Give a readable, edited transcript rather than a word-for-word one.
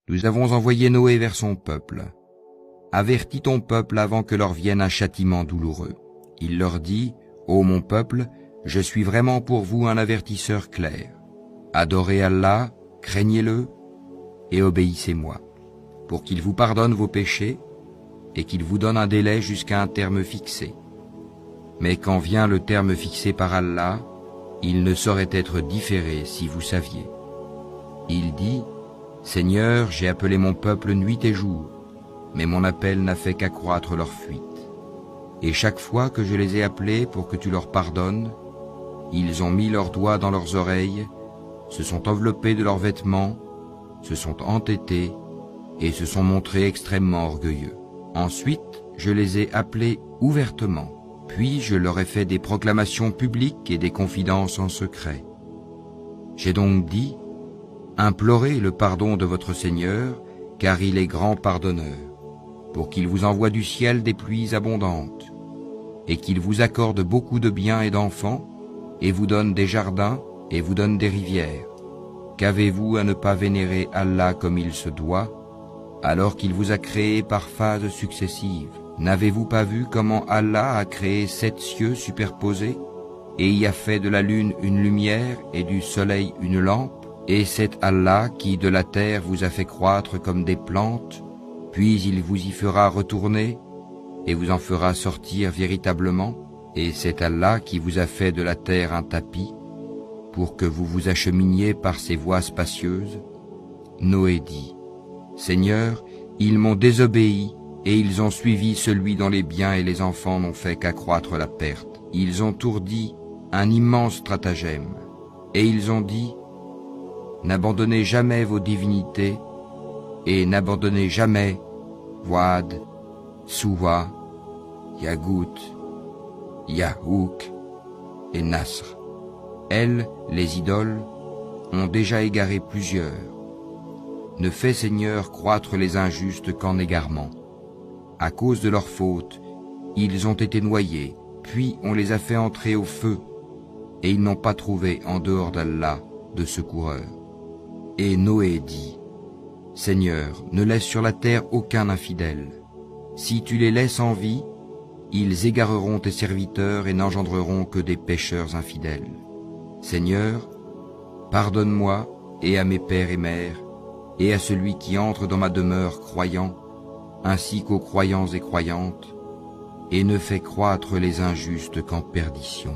Nous avons envoyé Noé vers son peuple. Avertis ton peuple avant que leur vienne un châtiment douloureux. Il leur dit, ô mon peuple, je suis vraiment pour vous un avertisseur clair. Adorez Allah, craignez-le et obéissez-moi, pour qu'il vous pardonne vos péchés et qu'il vous donne un délai jusqu'à un terme fixé. Mais quand vient le terme fixé par Allah, il ne saurait être différé si vous saviez. Il dit, Seigneur, j'ai appelé mon peuple nuit et jour, mais mon appel n'a fait qu'accroître leur fuite. Et chaque fois que je les ai appelés pour que tu leur pardonnes, ils ont mis leurs doigts dans leurs oreilles, se sont enveloppés de leurs vêtements, se sont entêtés et se sont montrés extrêmement orgueilleux. Ensuite, je les ai appelés ouvertement, puis je leur ai fait des proclamations publiques et des confidences en secret. J'ai donc dit, implorez le pardon de votre Seigneur, car il est grand pardonneur, pour qu'il vous envoie du ciel des pluies abondantes, et qu'il vous accorde beaucoup de biens et d'enfants, et vous donne des jardins, et vous donne des rivières. Qu'avez-vous à ne pas vénérer Allah comme il se doit, alors qu'il vous a créé par phases successives? N'avez-vous pas vu comment Allah a créé 7 cieux superposés, et y a fait de la lune une lumière et du soleil une lampe? Et c'est Allah qui de la terre vous a fait croître comme des plantes, puis il vous y fera retourner, et vous en fera sortir véritablement. Et c'est Allah qui vous a fait de la terre un tapis, pour que vous vous acheminiez par ces voies spacieuses. Noé dit, Seigneur, ils m'ont désobéi, et ils ont suivi celui dont les biens et les enfants n'ont fait qu'accroître la perte. Ils ont ourdi un immense stratagème, et ils ont dit, n'abandonnez jamais vos divinités, et n'abandonnez jamais Wad, Suwa, Yagout, Yahouk et Nasr. Elles, les idoles, ont déjà égaré plusieurs. Ne fais, Seigneur, croître les injustes qu'en égarement. À cause de leur faute, ils ont été noyés, puis on les a fait entrer au feu, et ils n'ont pas trouvé en dehors d'Allah de secoureur. Et Noé dit, Seigneur, ne laisse sur la terre aucun infidèle. Si tu les laisses en vie, ils égareront tes serviteurs et n'engendreront que des pécheurs infidèles. Seigneur, pardonne-moi et à mes pères et mères, et à celui qui entre dans ma demeure croyant, ainsi qu'aux croyants et croyantes, et ne fais croître les injustes qu'en perdition.